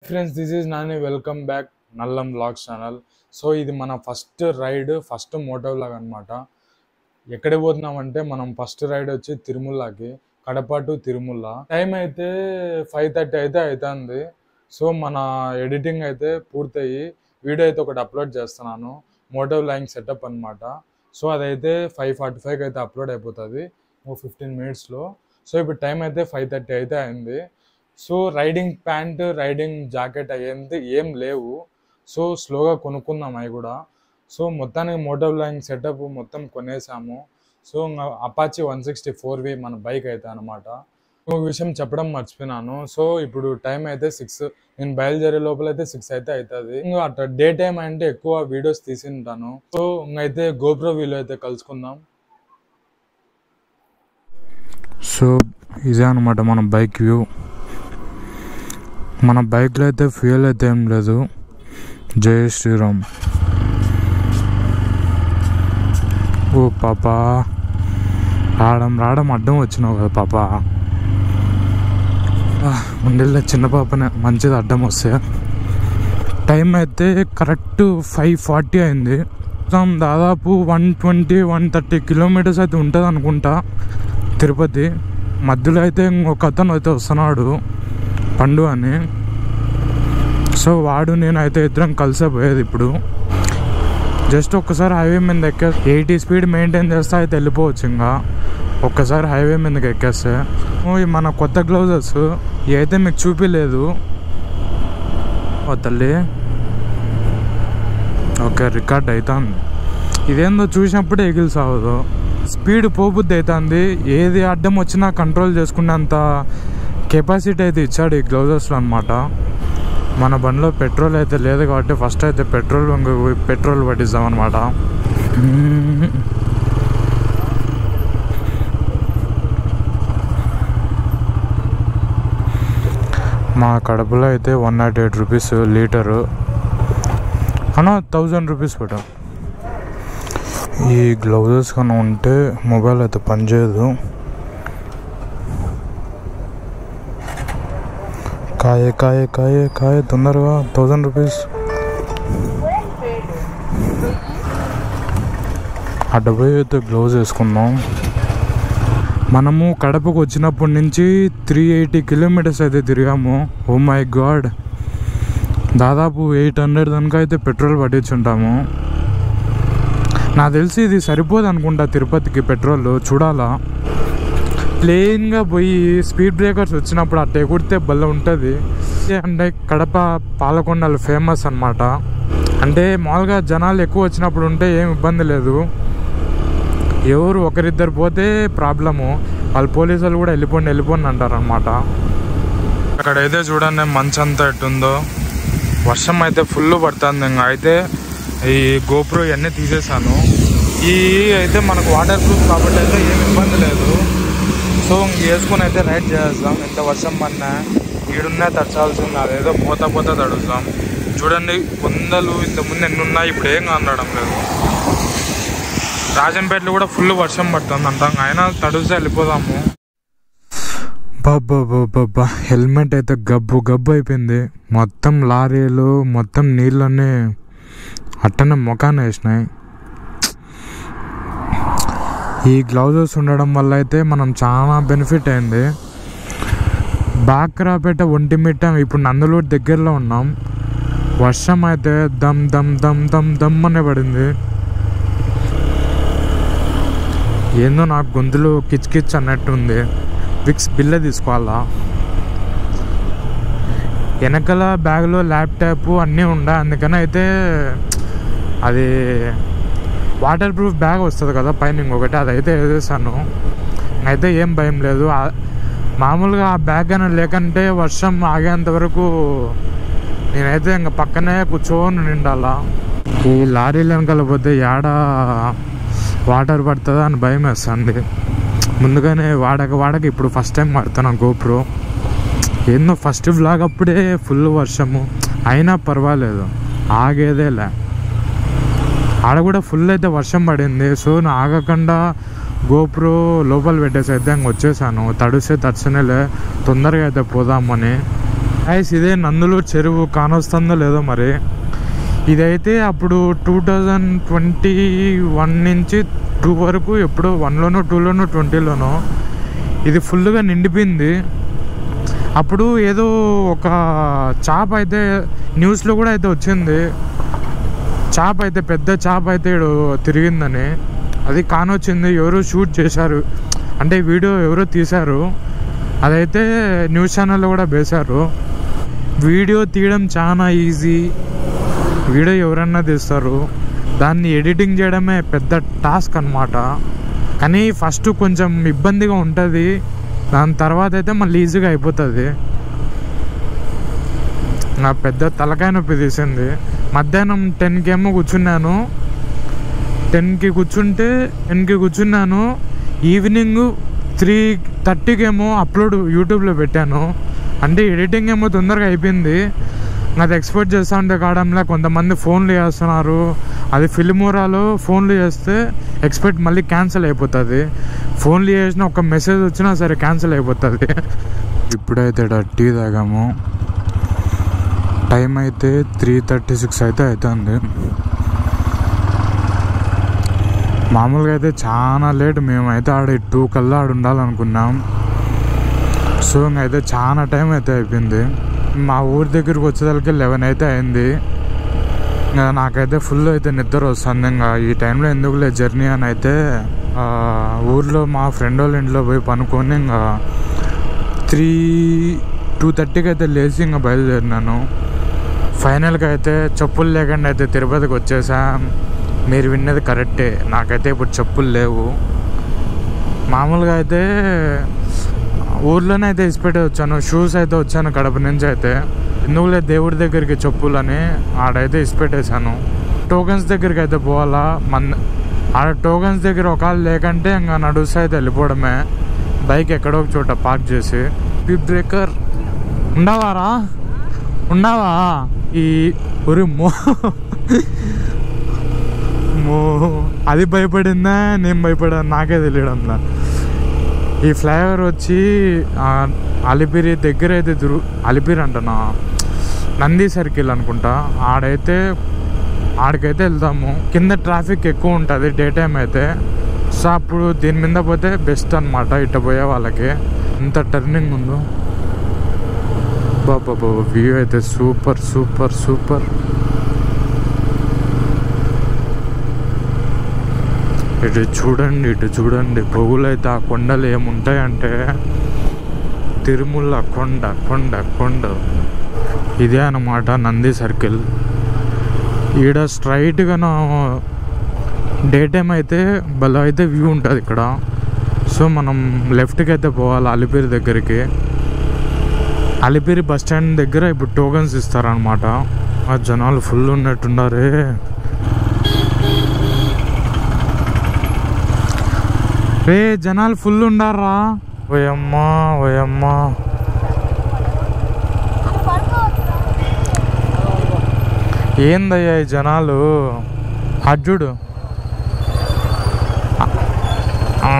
Friends, this is Nani. Welcome back Nallam vlogs channel. So ఇది మన first ride, first moto vlog అనమాట. ఎక్కడికి పోతున్నామంటే మనం ఫస్ట్ రైడ్ వచ్చి తిరుమలకి, కడప టు తిరుమల. టైం అయితే 5:30 అయితే అవుతుంది. సో మన ఎడిటింగ్ అయితే పూర్తయి వీడియో అయితే ఒకటి అప్లోడ్ చేస్తున్నాను, మోటో వ్లాగింగ్ సెటప్ అనమాట. సో అదైతే 5:45 అయితే అప్లోడ్ అయిపోతుంది, 15 మినిట్స్లో. సో ఇప్పుడు టైం అయితే 5:30 అయితే అయింది. So riding pant, riding jacket అయ్యేది ఏం లేవు. సో స్లోగా కొనుక్కుందాం అవి కూడా. సో మొత్తానికి మోటో వ్లాగింగ్ సెటప్ మొత్తం కొనేసాము. సో అపాచీ 164V మన బైక్ అయితే అనమాట. ఒక విషయం చెప్పడం మర్చిపోయినాను. సో ఇప్పుడు టైం అయితే 6, నేను బయలుదేరే లోపల అయితే 6 అయితే అవుతుంది. ఇంకా అట్లా డే టైం అంటే ఎక్కువ వీడియోస్ తీసింటాను. సో ఇంకైతే గోప్రో వీలో అయితే కలుసుకుందాం. సో ఇదే అనమాట మన బైక్ వ్యూ. మన బైక్లో అయితే ఫ్యూయల్ అయితే ఏం లేదు. జై శ్రీరామ్. ఓ పాపా, రావడం అడ్డం వచ్చినావు కదా పాపా. ఉండేలా చిన్న పాపనే, మంచిది అడ్డం వస్తే. టైం అయితే కరెక్ట్ 5:40 అయింది. దాదాపు 120-130 కిలోమీటర్స్ అయితే ఉంటుంది అనుకుంటా తిరుపతి. మధ్యలో అయితే ఇంకొక అతను అయితే వస్తున్నాడు, పండు అని. సో వాడు నేను అయితే ఇద్దరం కలిసే పోయేది. ఇప్పుడు జస్ట్ ఒక్కసారి హైవే మీద ఎక్కే 80 స్పీడ్ మెయింటైన్ చేస్తే అయితే వెళ్ళిపోవచ్చు. ఇంకా ఒక్కసారి హైవే మీదకి ఎక్కేస్తే. మన కొత్త గ్లౌజెస్ అయితే మీకు చూపించలేదు తల్లి. ఓకే, రికార్డ్ అవుతుంది. ఇదేందో చూసినప్పుడే ఎగిలి సాగదు, స్పీడ్ పోబుద్ది అవుతుంది. ఏది అడ్డం వచ్చినా కంట్రోల్ చేసుకునేంత కెపాసిటీ అయితే ఇచ్చాడు ఈ గ్లౌజెస్లో అనమాట. మన బండిలో పెట్రోల్ అయితే లేదు కాబట్టి ఫస్ట్ అయితే పెట్రోల్ పట్టిస్తాం అనమాట. మా కడపలో అయితే 108 రూపీస్ లీటరు, అన్నా 1000 రూపీస్ పెట్టాం. ఈ గ్లౌజెస్ కన్నా ఉంటే మొబైల్ అయితే పనిచేయదు. కాయ తొందరగా 1000 రూపీస్. ఆ డబ్బు అయితే గ్లౌజ్ వేసుకున్నాం. మనము కడపకు వచ్చినప్పటి నుంచి 380 కిలోమీటర్స్ అయితే తిరిగాము. ఓ మై గాడ్, దాదాపు 800 దానిక అయితే పెట్రోల్ పట్టించుంటాము. నాకు తెలిసి ఇది సరిపోదు అనుకుంటా తిరుపతికి పెట్రోల్. చూడాలా, ప్లెయిన్గా పోయి స్పీడ్ బ్రేకర్స్ వచ్చినప్పుడు అట్టే ఎగుడితే భలే ఉంటుంది. అంటే కడప పాలకొండలు ఫేమస్ అనమాట. అంటే మామూలుగా జనాలు ఎక్కువ వచ్చినప్పుడు ఉంటే ఏం ఇబ్బంది లేదు. ఎవరు ఒకరిద్దరు పోతే ప్రాబ్లము, వాళ్ళు పోలీసు వాళ్ళు కూడా వెళ్ళిపోండి అంటారు అనమాట. అక్కడైతే చూడండి మంచు అంతా ఎట్టుందో. వర్షం అయితే ఫుల్ పడుతుంది. ఇంకా అయితే ఈ గోప్రో ఇవన్నీ తీసేసాను. ఈ అయితే మనకు వాటర్ ప్రూఫ్ కాబట్టి అయితే ఏం ఇబ్బంది లేదు. సో వేసుకొని అయితే రైడ్ చేస్తాం. ఎంత వర్షం పడినా ఈడున్నా తడచాల్సింది, అదేదో పోతా తడుస్తాం. చూడండి కొందలు ఇంతకుముందు ఎన్ని ఉన్నాయి, ఇప్పుడు ఏం కానడం లేదు. రాజంపేటలో కూడా ఫుల్ వర్షం పడుతుంది అంటాం, అయినా తడుస్తే వెళ్ళిపోదాము. బాబా హెల్మెట్ అయితే గబ్బు అయిపోయింది. మొత్తం లారీలు మొత్తం నీళ్ళన్నీ అట్టనే ముఖాన్ని వేసినాయి. ఈ గ్లౌజెస్ ఉండడం వల్ల అయితే మనం చాలా బెనిఫిట్ అయింది. బాక్రాపేట, ఒంటిమిట్ట, ఇప్పుడు నందలూరు దగ్గరలో ఉన్నాం. వర్షం అయితే దమ్ దమ్ దమ్ దమ్ దమ్ అనే పడింది. ఏందో నాకు గొంతులు కిచ్ అన్నట్టు ఉంది. విక్స్ బిల్ల తీసుకోవాలా. వెనకాల బ్యాగ్లో ల్యాప్టాప్ అన్నీ ఉండే, అందుకని అయితే అది వాటర్ ప్రూఫ్ బ్యాగ్ వస్తుంది కదా పైన ఇంకొకటి, అదైతే వేసేసాను. అయితే ఏం భయం లేదు. మామూలుగా ఆ బ్యాగ్ అయినా లేకంటే వర్షం ఆగేంత వరకు నేనైతే ఇంకా పక్కనే కూర్చొని నిండాలా. ఈ లారీలు వెనకాల పోతే ఏడ వాటర్ పడుతుందా అని భయం వేస్తుంది. ముందుగానే వాడక ఇప్పుడు ఫస్ట్ టైం వాడుతున్నాను గోప్రో. ఏందో ఫస్ట్ వ్లాగ్ అప్పుడే ఫుల్ వర్షము, అయినా పర్వాలేదు ఆగేదేలే. ఆడ కూడా ఫుల్ అయితే వర్షం పడింది. సో నా ఆగకుండా గోప్రో లోపల పెట్టేసి అయితే ఇంక వచ్చేసాను. తడిస్తే తడిసినేలే, తొందరగా అయితే పోదామని. గైస్ ఇదే నందులూరు చెరువు కానొస్తుందో లేదో మరి. ఇదైతే అప్పుడు 2021 నుంచి 2 వరకు ఎప్పుడో 1లోనో 2లోనో 20లోనో ఇది ఫుల్గా నిండిపోయింది. అప్పుడు ఏదో ఒక చాప అయితే న్యూస్లో కూడా అయితే వచ్చింది, చాప అయితే పెద్ద చాప అయితే తిరిగిందని. అది కానొచ్చింది, ఎవరో షూట్ చేశారు, అంటే వీడియో ఎవరో తీశారు, అదైతే న్యూస్ ఛానల్లో కూడా వేశారు. వీడియో తీయడం చాలా ఈజీ, వీడియో ఎవరన్నా తీస్తారు, దాన్ని ఎడిటింగ్ చేయడమే పెద్ద టాస్క్ అన్నమాట. కానీ ఫస్ట్ కొంచెం ఇబ్బందిగా ఉంటుంది, దాని తర్వాత అయితే మళ్ళీ ఈజీగా అయిపోతుంది. నా పెద్ద తలకాయ నొప్పి తీసింది. మధ్యాహ్నం 10కి ఏమో కూర్చున్నాను, 10కి కూర్చున్నాను, ఈవినింగ్ 3:30కి ఏమో అప్లోడ్ యూట్యూబ్లో పెట్టాను. అంటే ఎడిటింగ్ ఏమో తొందరగా అయిపోయింది. అది ఎక్స్పోర్ట్ చేస్తూ ఉంటే కావడంలో కొంతమంది ఫోన్లు చేస్తున్నారు, అది ఫిల్మోరాలో ఫోన్లు చేస్తే ఎక్స్పోర్ట్ మళ్ళీ క్యాన్సిల్ అయిపోతుంది. ఫోన్లు చేసిన ఒక మెసేజ్ వచ్చినా సరే క్యాన్సిల్ అయిపోతుంది. ఇప్పుడైతే టీ తాగాము, టైం అయితే 3:36 అయితే అవుతుంది. మామూలుగా అయితే చాలా లేట్, మేమైతే ఆడ 2 కల్లా ఆడ ఉండాలనుకున్నాం. సో ఇంకైతే చాలా టైం అయితే అయిపోయింది. మా ఊరి దగ్గరికి వచ్చేసరికి 11 అయితే అయింది. ఇంకా నాకైతే ఫుల్ అయితే నిద్ర వస్తుంది. ఇంకా ఈ టైంలో ఎందుకులే జర్నీ అని అయితే ఊర్లో మా ఫ్రెండ్ వాళ్ళ ఇంట్లో పోయి పనుకొని ఇంకా 2:30కి అయితే లేచి ఇంకా బయలుదేరినాను. ఫైనల్గా అయితే చెప్పులు లేకుండా అయితే తిరుపతికి వచ్చేసాం. మీరు విన్నది కరెక్టే, నాకైతే ఇప్పుడు చెప్పులు లేవు. మామూలుగా అయితే ఊర్లోనే అయితే ఇసిపెట్టి వచ్చాను, షూస్ అయితే వచ్చాను కడప నుంచి. అయితే ఎందుకులే దేవుడి దగ్గరికి చెప్పులని ఆడైతే ఇసిపెట్టేశాను. టోకెన్స్ దగ్గరికి అయితే పోవాలా, ఆడ టోకెన్స్ దగ్గర ఒకవేళ లేకంటే ఇంకా నడుస్తా అయితే వెళ్ళిపోవడమే, బైక్ ఎక్కడో ఒక చోట పార్క్ చేసి. స్పీడ్ బ్రేకర్ ఉండవా ఈ ఒరి అది భయపడిందా నేను భయపడాను, నాకే తెలియడంలా. ఈ ఫ్లైఓవర్ వచ్చి అలిపిరి దగ్గర అయితే అలిపిరి అంటనా, నంది సర్కిల్ అనుకుంటా, ఆడికైతే వెళ్తాము. కింద ట్రాఫిక్ ఎక్కువ ఉంటుంది డే టైం అయితే. సో అప్పుడు దీని మీద పోతే బెస్ట్ అనమాట ఇట్ట పోయే వాళ్ళకి. ఎంత టర్నింగ్ ఉందో బాబా, వ్యూ అయితే సూపర్ సూపర్ సూపర్. ఇటు చూడండి పొగులు అయితే ఆ కొండలు ఏముంటాయంటే తిరుమల కొండ ఇదే అన్నమాట నంది సర్కిల్. ఈడ స్ట్రైట్గా డే టైం అయితే భలే అయితే వ్యూ ఉంటుంది ఇక్కడ. సో మనం లెఫ్ట్కి అయితే పోవాలి అలిపిరి దగ్గరికి. అలిపిరి బస్ స్టాండ్ దగ్గర ఇప్పుడు టోకెన్స్ ఇస్తారనమాట. ఆ జనాలు ఫుల్ ఉన్నట్టున్నారే. జనాలు ఫుల్ ఉండారా, ఓయమ్మా ఏందయ్యా ఈ జనాలు. అడ్జుడు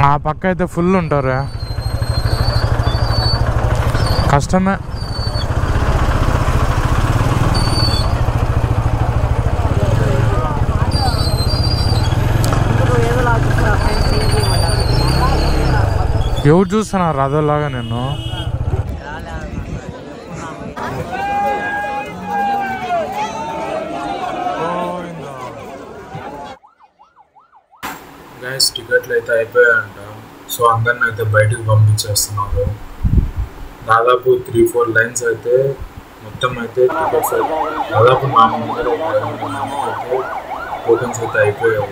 ఆ పక్క అయితే ఫుల్ ఉంటారా, కష్టమే. ఎవరు చూస్తున్నారు అదోలాగా నేను. గైస్ టికెట్లు అయితే అయిపోయాయంట. సో అందరిని అయితే బయటకు పంపించేస్తున్నారు. దాదాపు 3-4 లైన్స్ అయితే మొత్తం అయితే టికెట్స్ దాదాపు 400 అయితే టోకెన్స్ అయితే అయిపోయాయి.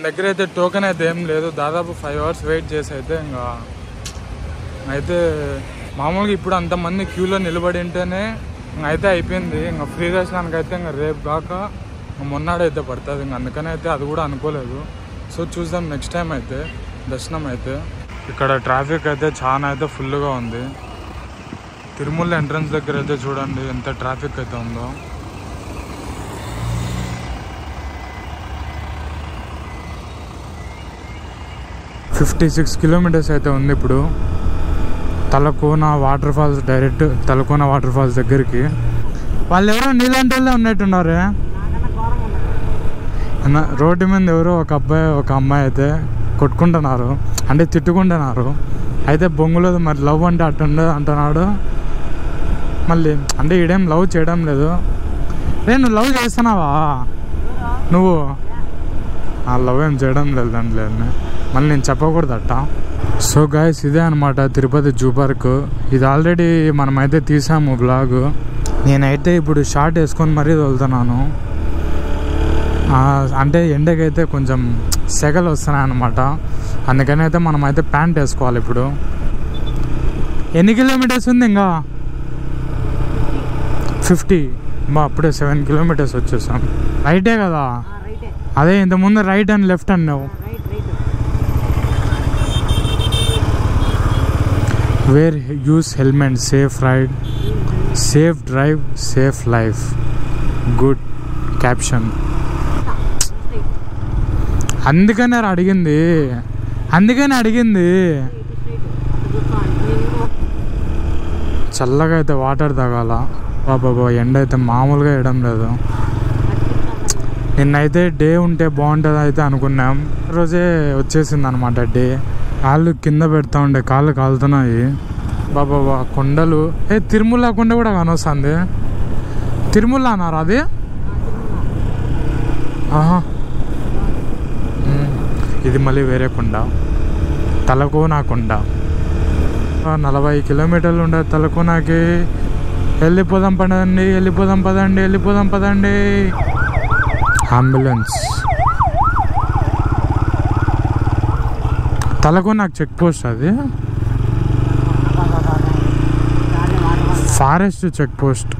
దగ్గర అయితే టోకెన్ అయితే ఏం లేదు. దాదాపు 5 hours వెయిట్ చేసి అయితే ఇంకా అయితే మామూలుగా ఇప్పుడు అంతమంది క్యూలో నిలబడి ఉంటేనే అయితే అయిపోయింది. ఇంకా ఫ్రీ దర్శనానికి అయితే ఇంకా రేపు కాక మొన్నాడైతే పడుతుంది. ఇంక అందుకని అయితే అది కూడా అనుకోలేదు. సో చూద్దాం నెక్స్ట్ టైం అయితే దర్శనం అయితే. ఇక్కడ ట్రాఫిక్ అయితే చాలా అయితే ఫుల్గా ఉంది. తిరుమల ఎంట్రన్స్ దగ్గర అయితే చూడండి ఎంత ట్రాఫిక్ అయితే ఉందో. $56 కిలోమీటర్స్ అయితే ఉంది ఇప్పుడు Talakona waterfalls, direct Talakona waterfalls దగ్గరికి. వాళ్ళు ఎవరో నీలాంటి వాళ్ళే ఉన్నట్టున్నారే. రోడ్డు మీద ఎవరో ఒక అబ్బాయి ఒక అమ్మాయి అయితే కొట్టుకుంటున్నారు, అంటే తిట్టుకుంటున్నారు. అయితే బొంగులేదు మరి లవ్ అంటే అట్టుండదు అంటున్నాడు. మళ్ళీ అంటే ఈడేం లవ్ చేయడం లేదు. నువ్వు లవ్ చేస్తున్నావా? నువ్వు లవ్ ఏం చేయడం లేదు దాంట్లో. మళ్ళీ నేను చెప్పకూడదట. సో గాయస్ ఇదే అనమాట తిరుపతి జూ పార్క్. ఇది ఆల్రెడీ మనమైతే తీసాము బ్లాగ్. నేనైతే ఇప్పుడు షార్ట్ వేసుకొని మరీ వెళ్తున్నాను. అంటే ఎండకైతే కొంచెం సెగలు వస్తున్నాయి అన్నమాట. అందుకని అయితే మనమైతే ప్యాంట్ వేసుకోవాలి. ఇప్పుడు ఎన్ని కిలోమీటర్స్ ఉంది? ఇంకా 50. అప్పుడే 7 కిలోమీటర్స్ వచ్చేసాం. రైటే కదా? అదే ఇంతకుముందు రైట్ అండ్ లెఫ్ట్ అన్నావు. Wear use helmet, safe ride, safe drive, safe life. Good caption. అందుకనే అడిగింది. చల్లగా అయితే వాటర్ తాగాల. బాబా ఎండ అయితే మామూలుగా వేయడం లేదు. నిన్నైతే డే ఉంటే బాగుంటుంది అయితే అనుకున్నాం. రోజే వచ్చేసింది అనమాట డే. కాళ్ళు కింద పెడతా ఉండే, కాళ్ళు కాలుతున్నాయి. బాబా కొండలు. తిరుమల కొండ కూడా కానొస్తుంది. తిరుమల అన్నారు అది. ఆహా, ఇది మళ్ళీ వేరే కొండ, తలకోన కొండ. 40 కిలోమీటర్లు ఉండే తలకోనకి. వెళ్ళిపోదాం పదండి. అంబులెన్స్. తలకోనకు చెక్ పోస్ట్, అది ఫారెస్ట్ చెక్ పోస్ట్.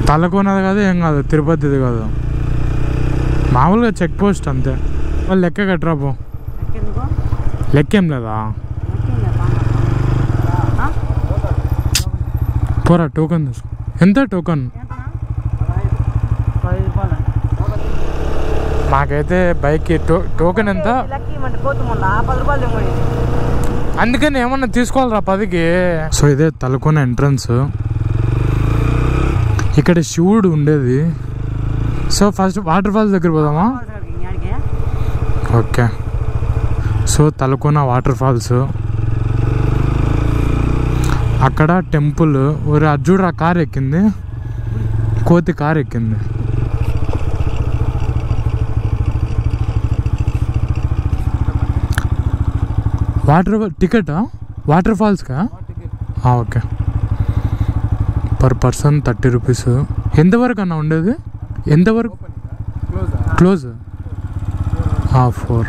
తలకోనది కాదు, ఏం కాదు, తిరుపతిది కాదు, మామూలుగా చెక్ పోస్ట్ అంతే. వాళ్ళు లెక్క కట్టరా పో. లెక్కేం లేదా? పోరా టోకన్ తీసుకో. ఎంత టోకన్? మాకైతే బైక్కి టోకెన్ ఎంత? అందుకని ఏమన్నా తీసుకోవాలరా 10కి. సో ఇదే తలకోన ఎంట్రన్స్. ఇక్కడ శివుడు ఉండేది. సో ఫస్ట్ వాటర్ ఫాల్స్ దగ్గర పోదామా? Okay. So Talakona waterfalls, అక్కడ టెంపుల్. ఒరే అర్జుడు ఆ కారు ఎక్కింది, కోతి కారు ఎక్కింది. టికెటా వాటర్ ఫాల్స్కా? ఓకే. పర్ పర్సన్ 30 రూపీస్. ఎంతవరకు అన్న ఉండేది? ఎంతవరకు క్లోజ్? 4.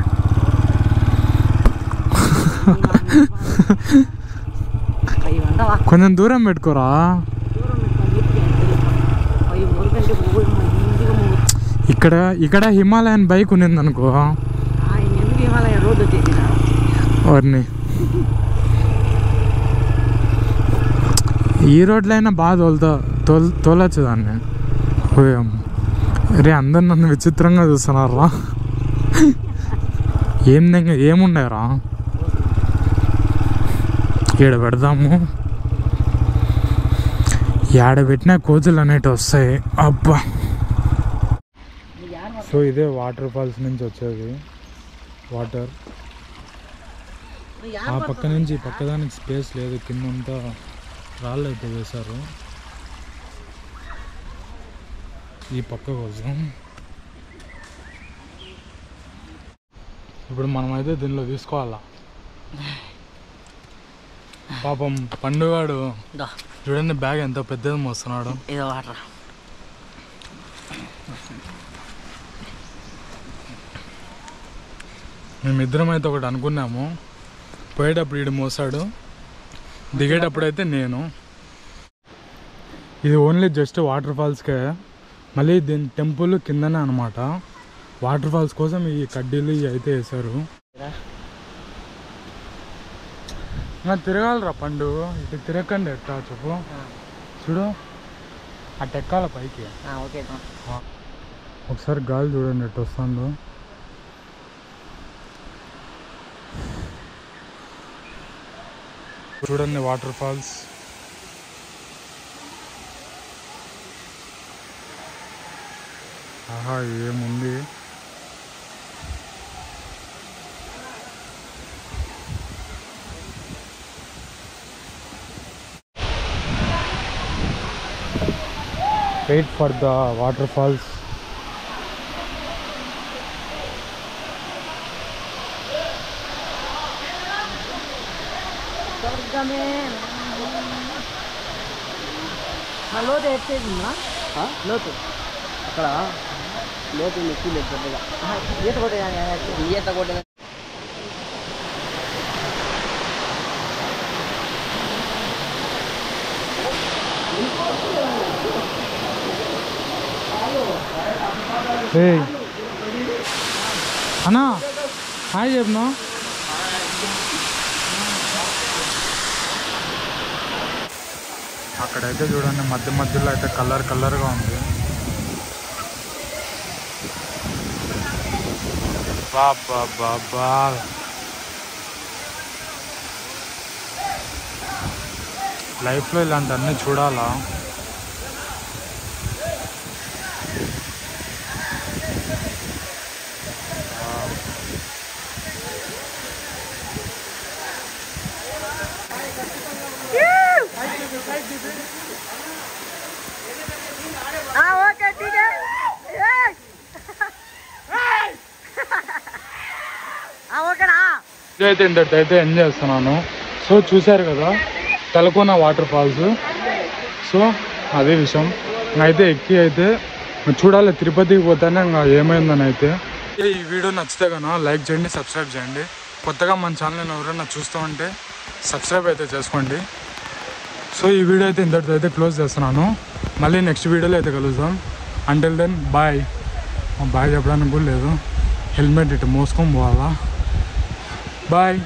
కొంచెం దూరం పెట్టుకోరా. ఇక్కడ హిమాలయన్ బైక్ ఉన్నింది అనుకో, వారిని ఈ రోడ్లో అయినా బాగా తోలచ్చు దాన్ని. రే అందరు నన్ను విచిత్రంగా చూస్తున్నారా. ఏముండేరా ఈడ పెడదాము. ఏడ పెట్టినా కోతులు అనేటివి వస్తాయి. అబ్బా. సో ఇదే వాటర్ ఫాల్స్ నుంచి వచ్చేది వాటర్. ఆ పక్క నుంచి ఈ పక్కదానికి స్పేస్ లేదు, కిందంతా రాళ్ళు అయితే వేశారు ఈ పక్క కోసం. ఇప్పుడు మనమైతే దీనిలో తీసుకోవాలా. పాపం పండుగాడు చూడండి బ్యాగ్ ఎంత పెద్దది మోస్తున్నాడు. మేమిద్దరం అయితే ఒకటి అనుకున్నాము, పోయేటప్పుడు ఈడు మోసాడు, దిగేటప్పుడైతే నేను. ఇది ఓన్లీ జస్ట్ వాటర్ ఫాల్స్కే, మళ్ళీ దీని టెంపుల్ కిందనే అనమాట. వాటర్ ఫాల్స్ కోసం ఈ కడ్డీలు ఇవి అయితే వేశారు. తిరగాలరా పండు, ఇటు తిరగకండి ఎట్టా చెప్పు. చూడు అటు ఎక్కాల పైకి. ఒకసారి గాలి చూడండి ఎట్టు వస్తుందో. చూడండి వాటర్ ఫాల్స్. ఆహా ఏముంది. Wait for the waterfalls. లోతు ఎట్టేసిందా? లోతు అక్కడ లోతు ఎక్కువ లేదు పెద్దగా. ఈత కొట్టే ఈత కొట్టే అన్నా హాయ్ చెప్పనా. అక్కడైతే చూడండి మధ్య మధ్యలో అయితే కలర్గా ఉంది. బాబా లైఫ్లో ఇలాంటివన్నీ చూడాలా. అయితే ఇంతటి అయితే ఎంజాయ్ చేస్తున్నాను. సో చూశారు కదా తలకోన వాటర్ ఫాల్స్. సో అదే విషయం. అయితే ఎక్కి అయితే చూడాలి, తిరుపతికి పోతేనే ఇంకా ఏమైందని. అయితే ఈ వీడియో నచ్చితే కనుక లైక్ చేయండి, సబ్స్క్రైబ్ చేయండి. కొత్తగా మన ఛానల్ని ఎవరైనా చూస్తూ ఉంటే సబ్స్క్రైబ్ అయితే చేసుకోండి. సో ఈ వీడియో అయితే ఇంతటితో అయితే క్లోజ్ చేస్తున్నాను. మళ్ళీ నెక్స్ట్ వీడియోలో అయితే కలుద్దాం. Until then bye. బాయ్ చెప్పడానికి కూడా లేదు, హెల్మెట్ ఇటు మోసుకొని పోవాలా. బాయ్.